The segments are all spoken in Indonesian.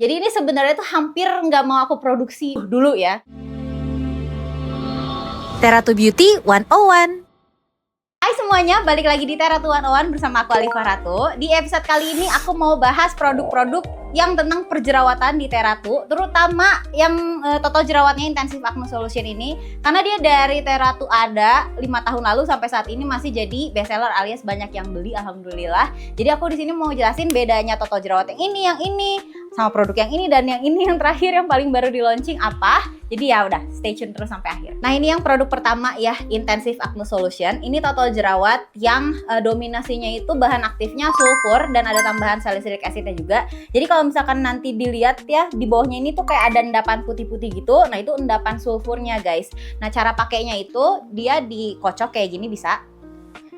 Jadi ini sebenarnya tuh hampir nggak mau aku produksi dulu ya. Teratu Beauty 101. Hai semuanya, balik lagi di Teratu 101 bersama aku Alifa Ratu. Di episode kali ini aku mau bahas produk-produk yang tentang perjerawatan di Teratu, terutama yang total jerawatnya Intensive Acne Solution ini, karena dia dari Teratu ada 5 tahun lalu sampai saat ini masih jadi bestseller alias banyak yang beli, alhamdulillah. Jadi aku di sini mau jelasin bedanya total jerawat yang ini sama produk yang ini dan yang ini yang terakhir yang paling baru di launching apa. Jadi ya udah stay tune terus sampai akhir. Nah, ini yang produk pertama ya, Intensive Acne Solution. Ini total jerawat yang dominasinya itu bahan aktifnya sulfur dan ada tambahan salicylic acidnya juga. Jadi kalau misalkan nanti dilihat ya di bawahnya ini tuh kayak ada endapan putih-putih gitu. Nah, itu endapan sulfurnya guys. Nah, cara pakainya itu dia dikocok kayak gini bisa.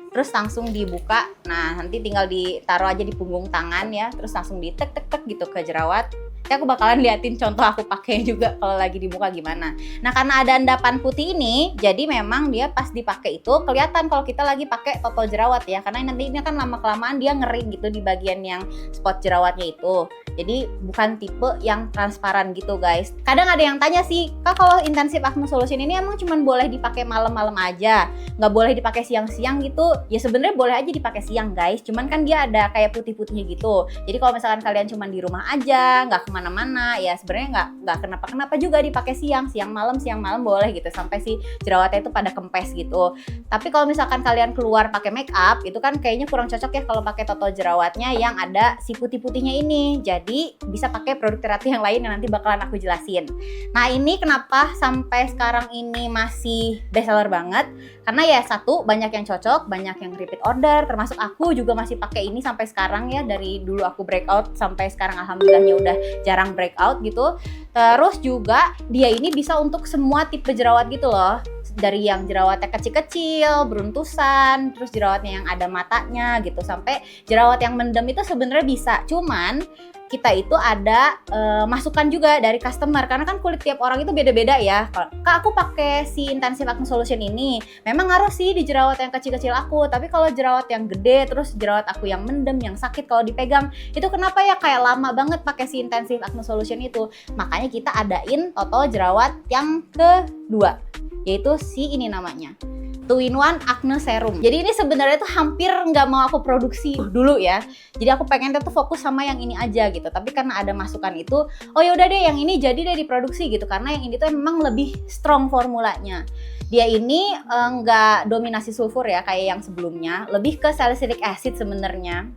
Terus langsung dibuka. Nah, nanti tinggal ditaruh aja di punggung tangan ya. Terus langsung ditek-tek-tek gitu ke jerawat. Nanti aku bakalan liatin contoh aku pakai juga kalau lagi di muka gimana. Nah, karena ada endapan putih ini, jadi memang dia pas dipakai itu kelihatan kalau kita lagi pakai total jerawat ya. Karena nanti ini kan lama-kelamaan dia ngering gitu di bagian yang spot jerawatnya itu. Jadi bukan tipe yang transparan gitu guys. Kadang ada yang tanya sih, Kak, kalau Intensive Acne Solution ini emang cuma boleh dipakai malam-malam aja, nggak boleh dipakai siang-siang gitu? Ya sebenarnya boleh aja dipakai siang guys, cuman kan dia ada kayak putih-putihnya gitu. Jadi kalau misalkan kalian cuma di rumah aja, nggak kemana-mana, ya sebenarnya nggak kenapa-kenapa juga dipakai siang malam boleh gitu sampai si jerawatnya itu pada kempes gitu. Tapi kalau misalkan kalian keluar pakai make up, itu kan kayaknya kurang cocok ya kalau pakai total jerawatnya yang ada si putih-putihnya ini. Jadi bisa pakai produk terapi yang lain yang nanti bakalan aku jelasin. Nah, ini kenapa sampai sekarang ini masih bestseller banget? Karena ya satu, banyak yang cocok, banyak yang repeat order, termasuk aku juga masih pakai ini sampai sekarang ya. Dari dulu aku breakout sampai sekarang alhamdulillahnya udah jarang breakout gitu. Terus juga dia ini bisa untuk semua tipe jerawat gitu loh. Dari yang jerawatnya kecil-kecil, beruntusan, terus jerawatnya yang ada matanya gitu, sampai jerawat yang mendem itu sebenarnya bisa. Cuman kita itu ada masukan juga dari customer, karena kan kulit tiap orang itu beda-beda ya. Kak, aku pakai si Intensive Acne Solution ini memang ngaruh sih di jerawat yang kecil-kecil aku, tapi kalau jerawat yang gede, terus jerawat aku yang mendem, yang sakit kalau dipegang, itu kenapa ya kayak lama banget pakai si Intensive Acne Solution itu. Makanya kita adain total jerawat yang kedua, yaitu si ini namanya 2-in-1 Acne Serum. Jadi ini sebenarnya tuh hampir nggak mau aku produksi dulu ya. Jadi aku pengen tuh fokus sama yang ini aja gitu. Tapi karena ada masukan itu, oh ya udah deh yang ini jadi deh diproduksi gitu. Karena yang ini tuh memang lebih strong formulanya. Dia ini nggak dominasi sulfur ya kayak yang sebelumnya, lebih ke salicylic acid sebenarnya.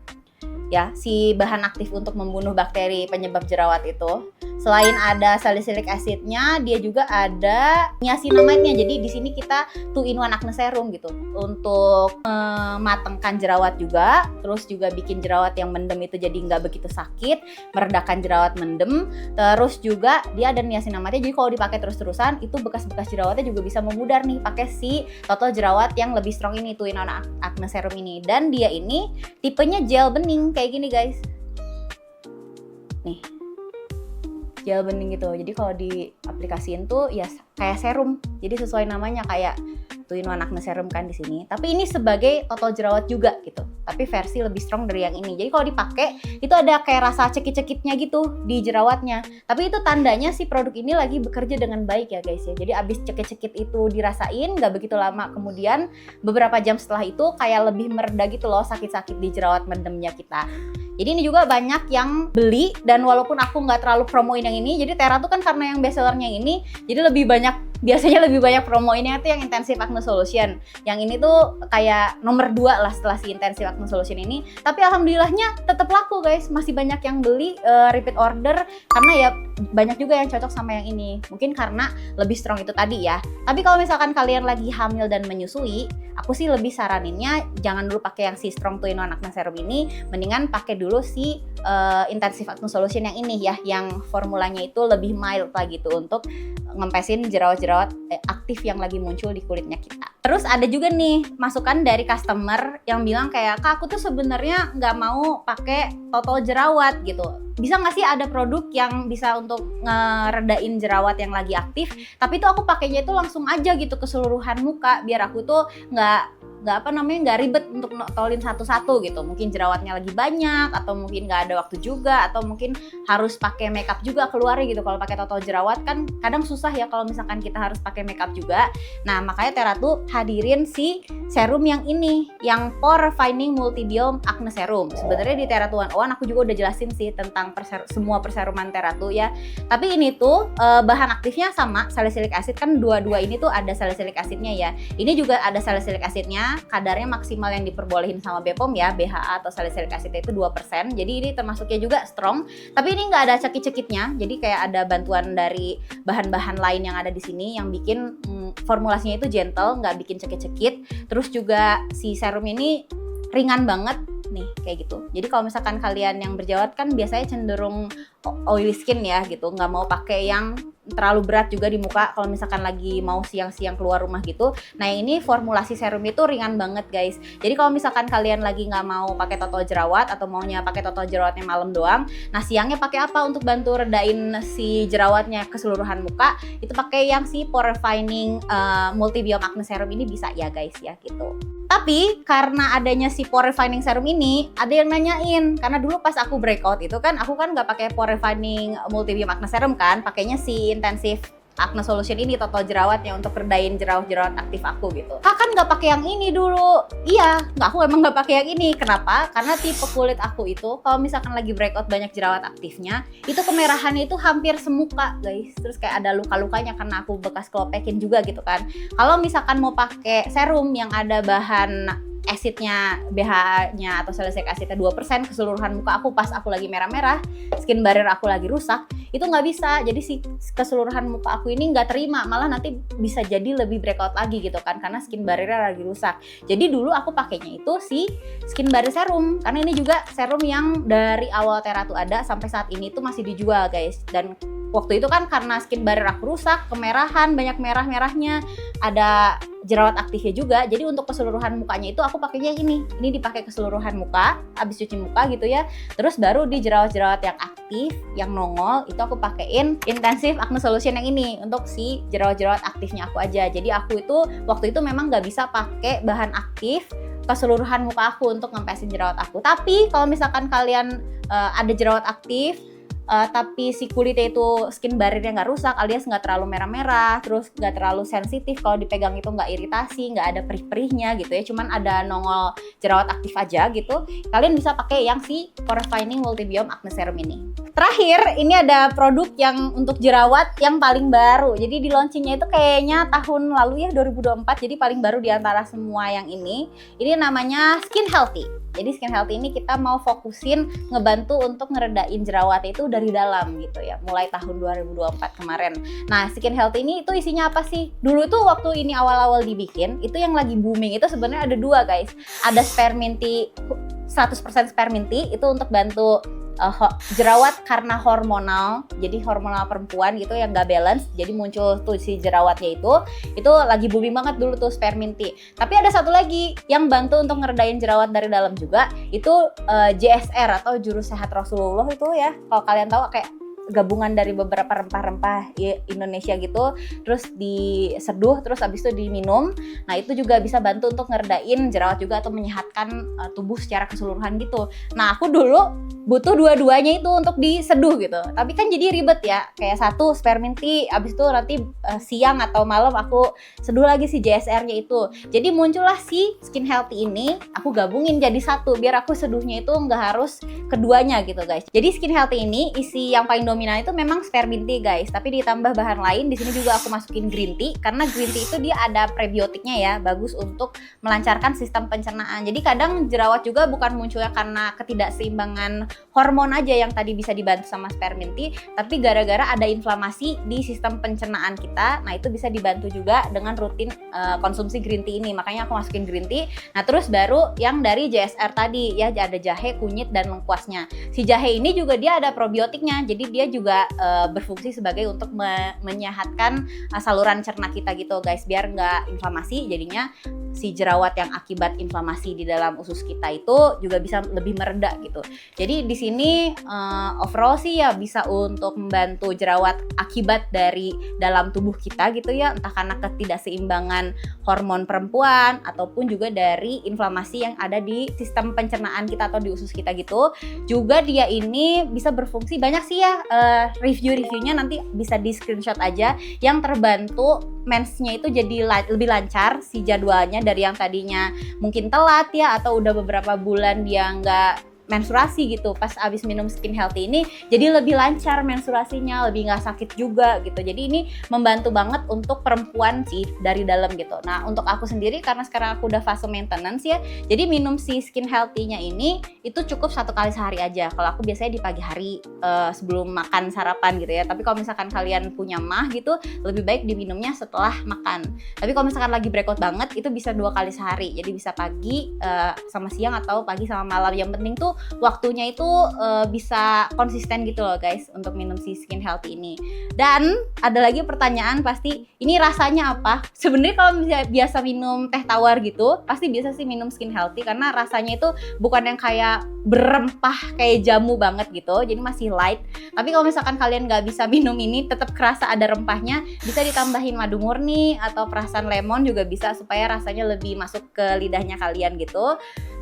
Ya, si bahan aktif untuk membunuh bakteri penyebab jerawat itu. Selain ada salicylic acidnya, dia juga ada niacinamide-nya. Jadi di sini kita 2-in-1 Acne Serum gitu untuk mematangkan jerawat juga, terus juga bikin jerawat yang mendem itu jadi nggak begitu sakit, meredakan jerawat mendem. Terus juga dia ada niacinamide-nya, jadi kalau dipakai terus-terusan itu bekas-bekas jerawatnya juga bisa memudar nih pakai si total jerawat yang lebih strong ini 2-in-1 Acne Serum ini. Dan dia ini tipenya gel bening kayak gini guys. Nih, gel bening gitu. Jadi kalau diaplikasiin tuh ya kayak serum. Jadi sesuai namanya kayak 2-in-1 Acne Serum kan di sini. Tapi ini sebagai total jerawat juga gitu. Tapi versi lebih strong dari yang ini. Jadi kalau dipakai itu ada kayak rasa cekit-cekitnya gitu di jerawatnya. Tapi itu tandanya si produk ini lagi bekerja dengan baik ya guys ya. Jadi abis cekit-cekit itu dirasain nggak begitu lama, kemudian beberapa jam setelah itu kayak lebih mereda gitu loh sakit-sakit di jerawat mendemnya kita. Jadi ini juga banyak yang beli, dan walaupun aku nggak terlalu promoin yang ini, jadi Tera tuh kan karena yang bestsellernya ini, jadi biasanya lebih banyak promoinnya tuh yang Intensive Acne Solution. Yang ini tuh kayak nomor 2 lah setelah si Intensive Acne Solution ini. Tapi alhamdulillahnya tetap laku guys, masih banyak yang beli repeat order, karena ya banyak juga yang cocok sama yang ini. Mungkin karena lebih strong itu tadi ya. Tapi kalau misalkan kalian lagi hamil dan menyusui, aku sih lebih saraninnya jangan dulu pakai yang si Strong 2-in-1 Acne Serum ini, mendingan pakai dulu si Intensive Acne Solution yang ini ya, yang formulanya itu lebih mild lah gitu untuk ngempesin jerawat-jerawat aktif yang lagi muncul di kulitnya kita. Terus ada juga nih masukan dari customer yang bilang kayak, Kak, aku tuh sebenarnya nggak mau pakai total jerawat gitu. Bisa nggak sih ada produk yang bisa untuk ngeredain jerawat yang lagi aktif, tapi tuh aku pakainya itu langsung aja gitu keseluruhan muka, biar aku tuh nggak nggak ribet untuk notolin satu-satu gitu. Mungkin jerawatnya lagi banyak, atau mungkin nggak ada waktu juga, atau mungkin harus pakai makeup juga keluarnya gitu. Kalau pakai totol jerawat kan kadang susah ya kalau misalkan kita harus pakai makeup juga. Nah makanya Teratu hadirin si serum yang ini, yang Pore Refining Multi-Biome Acne Serum. Sebenarnya di Teratu 101 aku juga udah jelasin sih tentang semua perseruman Teratu ya. Tapi ini tuh bahan aktifnya sama salicylic acid, kan dua-dua ini tuh ada salicylic acidnya ya. Ini juga ada salicylic acidnya, kadarnya maksimal yang diperbolehin sama BPOM ya, BHA atau salicylic acidnya itu 2%. Jadi ini termasuknya juga strong, tapi ini nggak ada cekit-cekitnya. Jadi kayak ada bantuan dari bahan-bahan lain yang ada di sini yang bikin formulasinya itu gentle, nggak bikin cekit-cekit. Terus juga si serum ini ringan banget nih kayak gitu. Jadi kalau misalkan kalian yang berjerawat kan biasanya cenderung oily skin ya gitu, nggak mau pakai yang terlalu berat juga di muka kalau misalkan lagi mau siang-siang keluar rumah gitu. Nah ini formulasi serum itu ringan banget guys. Jadi kalau misalkan kalian lagi nggak mau pakai totol jerawat atau maunya pakai totol jerawatnya malam doang, nah siangnya pakai apa untuk bantu redain si jerawatnya keseluruhan muka? Itu pakai yang si Pore Refining Multi-Biome Acne Serum ini bisa ya guys ya gitu. Tapi karena adanya si Pore Refining Serum ini, ada yang nanyain, karena dulu pas aku breakout itu kan aku kan nggak pakai Pore Refining Multi-Biome Acne Serum kan, pakainya si Intensive Acne Solution ini totol jerawatnya untuk redain jerawat-jerawat aktif aku gitu. Kan nggak pakai yang ini dulu. Iya, aku emang nggak pakai yang ini. Kenapa? Karena tipe kulit aku itu kalau misalkan lagi breakout banyak jerawat aktifnya, itu kemerahannya itu hampir semuka guys. Terus kayak ada luka-lukanya karena aku bekas klopekin juga gitu kan. Kalau misalkan mau pakai serum yang ada bahan acidnya, BH-nya atau salicylic acidnya 2% keseluruhan muka aku pas aku lagi merah-merah, skin barrier aku lagi rusak, itu nggak bisa. Jadi si keseluruhan muka aku ini nggak terima, malah nanti bisa jadi lebih breakout lagi gitu kan, karena skin barrier lagi rusak. Jadi dulu aku pakainya itu si skin barrier serum, karena ini juga serum yang dari awal Teratu ada sampai saat ini tuh masih dijual guys. Dan waktu itu kan karena skin barrier aku rusak, kemerahan, banyak merah-merahnya, ada jerawat aktifnya juga. Jadi untuk keseluruhan mukanya itu aku pakainya yang ini. Ini dipakai keseluruhan muka, habis cuci muka gitu ya. Terus baru di jerawat-jerawat yang aktif, yang nongol, itu aku pakein Intensive Acne Solution yang ini untuk si jerawat-jerawat aktifnya aku aja. Jadi aku itu waktu itu memang nggak bisa pakai bahan aktif keseluruhan muka aku untuk ngempesin jerawat aku. Tapi kalau misalkan kalian ada jerawat aktif, tapi si kulitnya itu skin barriernya nggak rusak, alias nggak terlalu merah-merah, terus nggak terlalu sensitif, kalau dipegang itu nggak iritasi, nggak ada perih-perihnya gitu ya, cuman ada nongol jerawat aktif aja gitu, kalian bisa pakai yang si Pore Refining Multi-Biome Acne Serum ini. Terakhir, ini ada produk yang untuk jerawat yang paling baru. Jadi di launchingnya itu kayaknya tahun lalu ya, 2024, jadi paling baru di antara semua yang ini. Ini namanya Skin Healthy. Jadi Skin Healthy ini kita mau fokusin ngebantu untuk ngeredain jerawat itu dari dalam gitu ya, mulai tahun 2024 kemarin. Nah, Skin Healthy ini itu isinya apa sih? Dulu tuh waktu ini awal-awal dibikin, itu yang lagi booming itu sebenarnya ada dua guys. Ada Spearminty 100% Spearminty, itu untuk bantu jerawat karena hormonal, jadi hormonal perempuan gitu yang gak balance, jadi muncul tuh si jerawatnya itu lagi booming banget dulu tuh Spearminty. Tapi ada satu lagi yang bantu untuk ngeredain jerawat dari dalam juga, itu JSR atau Jurus Sehat Rasulullah itu ya, kalau kalian tahu kayak gabungan dari beberapa rempah-rempah Indonesia gitu, terus diseduh, terus abis itu diminum. Nah itu juga bisa bantu untuk ngeredain jerawat juga atau menyehatkan tubuh secara keseluruhan gitu. Nah aku dulu butuh dua-duanya itu untuk diseduh gitu, tapi kan jadi ribet ya, kayak satu Spearminty, abis itu nanti siang atau malam aku seduh lagi si JSR-nya itu. Jadi muncullah si Skin Healthy ini, aku gabungin jadi satu biar aku seduhnya itu nggak harus keduanya gitu guys. Jadi Skin Healthy ini isi yang paling dominan itu memang Spearminty guys, tapi ditambah bahan lain. Di sini juga aku masukin green tea, karena green tea itu dia ada prebiotiknya ya, bagus untuk melancarkan sistem pencernaan. Jadi kadang jerawat juga bukan munculnya karena ketidakseimbangan hormon aja yang tadi bisa dibantu sama Spearminty, tapi gara-gara ada inflamasi di sistem pencernaan kita. Nah itu bisa dibantu juga dengan rutin konsumsi green tea ini, makanya aku masukin green tea. Nah terus baru yang dari JSR tadi ya, ada jahe, kunyit, dan lengkuasnya. Si jahe ini juga dia ada probiotiknya, jadi dia juga berfungsi sebagai untuk menyehatkan saluran cerna kita gitu guys, biar nggak inflamasi, jadinya si jerawat yang akibat inflamasi di dalam usus kita itu juga bisa lebih mereda gitu. Jadi di sini overall sih ya bisa untuk membantu jerawat akibat dari dalam tubuh kita gitu ya, entah karena ketidakseimbangan hormon perempuan ataupun juga dari inflamasi yang ada di sistem pencernaan kita atau di usus kita gitu. Juga dia ini bisa berfungsi banyak sih ya, review-reviewnya nanti bisa di screenshot aja, yang terbantu mensnya itu jadi lebih lancar si jadwalnya dari yang tadinya mungkin telat ya, atau udah beberapa bulan dia nggak menstruasi gitu, pas abis minum Skin Healthy ini jadi lebih lancar menstruasinya, lebih nggak sakit juga gitu. Jadi ini membantu banget untuk perempuan sih dari dalam gitu. Nah untuk aku sendiri karena sekarang aku udah fase maintenance ya, jadi minum si Skin Healthy-nya ini itu cukup 1 kali sehari aja. Kalau aku biasanya di pagi hari sebelum makan sarapan gitu ya. Tapi kalau misalkan kalian punya mah gitu, lebih baik diminumnya setelah makan. Tapi kalau misalkan lagi breakout banget itu bisa 2 kali sehari. Jadi bisa pagi sama siang atau pagi sama malam. Yang penting tuh waktunya itu bisa konsisten gitu loh guys untuk minum si Skin Healthy ini. Dan ada lagi pertanyaan pasti, ini rasanya apa? Sebenarnya kalau biasa minum teh tawar gitu pasti biasa sih minum Skin Healthy, karena rasanya itu bukan yang kayak berempah kayak jamu banget gitu, jadi masih light. Tapi kalau misalkan kalian nggak bisa minum ini tetap kerasa ada rempahnya, bisa ditambahin madu murni atau perasan lemon juga bisa, supaya rasanya lebih masuk ke lidahnya kalian gitu.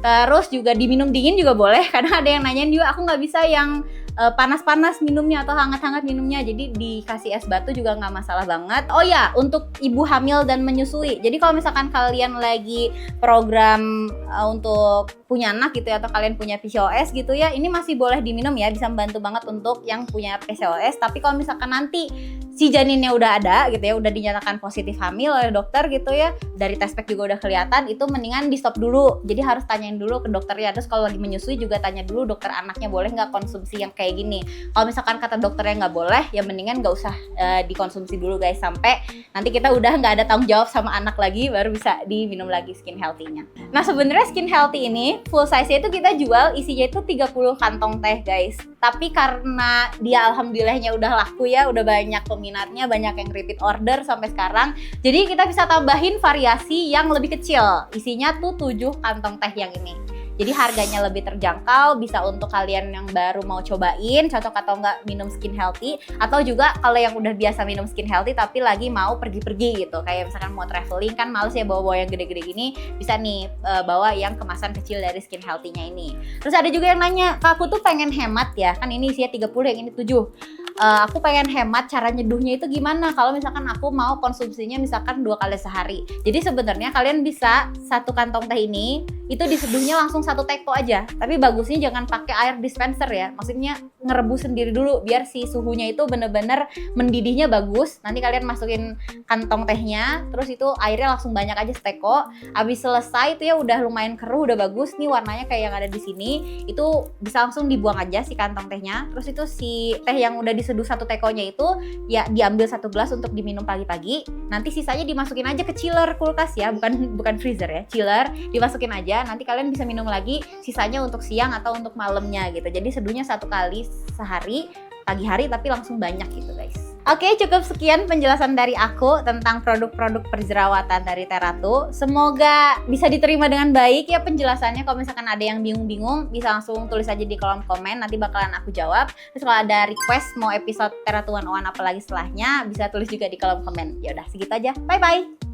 Terus juga diminum dingin juga boleh, karena ada yang nanyain juga, aku nggak bisa yang panas-panas minumnya atau hangat-hangat minumnya, jadi dikasih es batu juga nggak masalah banget. Oh ya, untuk ibu hamil dan menyusui, jadi kalau misalkan kalian lagi program untuk punya anak gitu ya, atau kalian punya PCOS gitu ya, ini masih boleh diminum ya, bisa membantu banget untuk yang punya PCOS. Tapi kalau misalkan nanti si janinnya udah ada gitu ya, udah dinyatakan positif hamil oleh dokter gitu ya, dari test pack juga udah kelihatan, itu mendingan di stop dulu. Jadi harus tanyain dulu ke dokternya. Terus kalau lagi menyusui juga tanya dulu dokter anaknya boleh nggak konsumsi yang kayak gini. Kalau misalkan kata dokternya nggak boleh, ya mendingan nggak usah dikonsumsi dulu guys, sampai nanti kita udah nggak ada tanggung jawab sama anak lagi, baru bisa diminum lagi Skin Healthy-nya. Nah sebenarnya Skin Healthy ini full size-nya itu kita jual isinya itu 30 kantong teh guys. Tapi karena dia alhamdulillahnya udah laku ya, udah banyak peminatnya, banyak yang repeat order sampai sekarang, jadi kita bisa tambahin variasi yang lebih kecil. Isinya tuh 7 kantong teh yang ini. Jadi harganya lebih terjangkau, bisa untuk kalian yang baru mau cobain, cocok atau enggak minum Skin Healthy, atau juga kalau yang udah biasa minum Skin Healthy tapi lagi mau pergi-pergi gitu, kayak misalkan mau traveling kan males ya bawa-bawa yang gede-gede gini, bisa nih bawa yang kemasan kecil dari Skin Healthy-nya ini. Terus ada juga yang nanya, Kak aku tuh pengen hemat ya, kan ini isinya 30 yang ini 7. Aku pengen hemat, cara nyeduhnya itu gimana kalau misalkan aku mau konsumsinya misalkan 2 kali sehari. Jadi sebenarnya kalian bisa 1 kantong teh ini itu diseduhnya langsung 1 teko aja, tapi bagusnya jangan pakai air dispenser ya, maksudnya ngerebus sendiri dulu biar si suhunya itu bener-bener mendidihnya bagus. Nanti kalian masukin kantong tehnya, terus itu airnya langsung banyak aja seteko. Habis selesai itu ya udah lumayan keruh, udah bagus nih warnanya kayak yang ada di sini, itu bisa langsung dibuang aja si kantong tehnya. Terus itu si teh yang udah diseduh 1 tekonya itu ya diambil 1 gelas untuk diminum pagi-pagi. Nanti sisanya dimasukin aja ke chiller kulkas ya, bukan freezer ya, chiller, dimasukin aja. Nanti kalian bisa minum lagi sisanya untuk siang atau untuk malamnya gitu. Jadi seduhnya 1 kali sehari pagi hari tapi langsung banyak gitu guys. Oke, cukup sekian penjelasan dari aku tentang produk-produk perjerawatan dari Theratu. Semoga bisa diterima dengan baik ya penjelasannya. Kalau misalkan ada yang bingung-bingung, bisa langsung tulis aja di kolom komen, nanti bakalan aku jawab. Terus kalau ada request mau episode Theratu 101 apalagi setelahnya, bisa tulis juga di kolom komen. Ya udah segitu aja. Bye bye.